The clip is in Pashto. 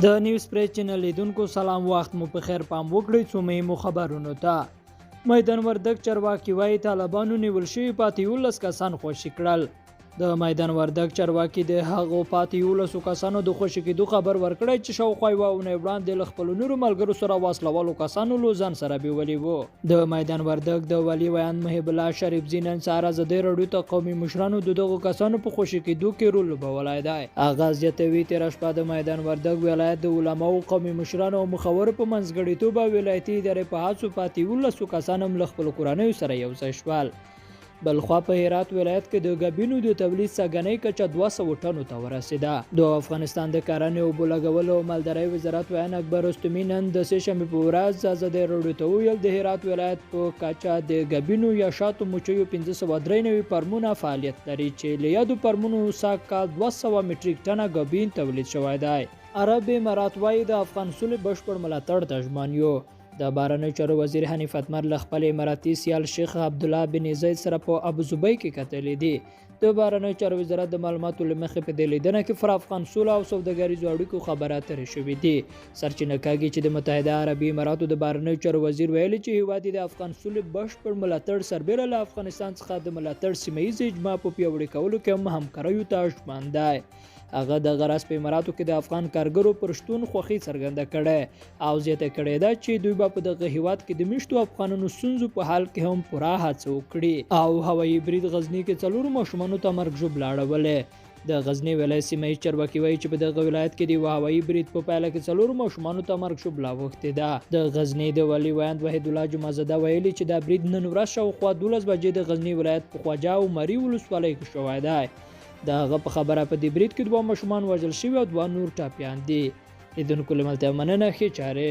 د نیوز پریس چینل لیدونکو سلام، وخت مو په خیر. پام وکړئ څو مهمو خبرونو ته. میدان وردګ چارواکي وایي طالبانو نیول شوي پاتې 11 کسان خوشي کړل. د میدان وردګ چارواکي د هغو پاتې 11 کسانو د خوشي کېدو خبر ورکړی چې شاوخوا یوه اونۍ وړاندې له خپلو نورو ملګرو سره واصلولو کسانو له ځان سره بیولي وو. د میدان وردګ د والي ویاند محب الله شریفزي نن سهار ازادۍ راډیو ته قومي مشرانو د دغو کسانو په خوشي کېدو کې رول لوبولی دی. هغه زیاتوي تېره شپه د میدان وردګ ولایت د علماو، قومي مشرانو او مخورو په منځګړیتوب ولایتي ادارې په هڅو پاتې 11 کسان هم له خپلو کورنیو سره یوځای شول. بلخوا په هرات ولایت کې د ګبینو د تولید سږنۍ کچه 200 ټنو ته ورسېده. د افغانستان د کرنې، اوبو لګولو او مالدارۍ وزارت ویاند اکبر رستمي نن د سه شنبې په ورځ ازادۍ راډیو ته وویل د هرات ولایت په کچه د ګبینو یا شاتو مچیو 593 فرمونه فعالیت لري چې له یادو فرمونو سږکال 200 مټریک ټنه ګبین تولید شوی دی. عرب امارات وایي د افغان سولې بشپړ ملاتړ ته ژمن یو. د بهرنیو چارو وزیر حنیف اتمر له خپل اماراتي سیال شیخ عبدالله بن زید سره په ابوظبي کې کتلې دي. د بهرنیو چارو وزارت د معلوماتو له مخې په دې لیدنه کې پر افغان سوله او سوداګریزو اړیکو خبرې اترې شوې دي. سرچینه کاږي چې د متحده عربي اماراتو د بهرنیو چارو وزیر ویلي چې هیواد د افغان سولې بشپړ ملاتړ سربیره له افغانستان څخه د ملاتړ سیمه ییز اجماع په پیاوړي کولو کې هم همکاریو ته ژمن دی. هغه د غرض په اماراتو کې د افغان کارګرو پر شتون خوښي څرګنده کړې او زیاته کړې ده چې دوی به په دغه هیواد کې د میشتو افغانانو ستونزو په حال کې هم پوره هڅه وکړي. او هوایي برید غزني کې 4 ماشومانو ته مرګ ژوبله اړولې. د غزني ولایت سیمه ییز چارواکي وایي چې په دغه ولایت کې د هوایي برید په پایله کې 4 ماشومانو ته مرګ ژوبله اوښتې ده. د غزني د والي ویاند وحید الله جمعه‌زاده ویلي چې دا برید نن ورځ شاوخوا 12 بجې د غزني ولایت په خواجه او مري ولسوالۍ کې شوی دی. د هغه په خبره په دې برید کې 2 ماشومان وژل شوي او 2 نور ټپیان دي. لیدونکو له ملتیا مننه، ښې چارې.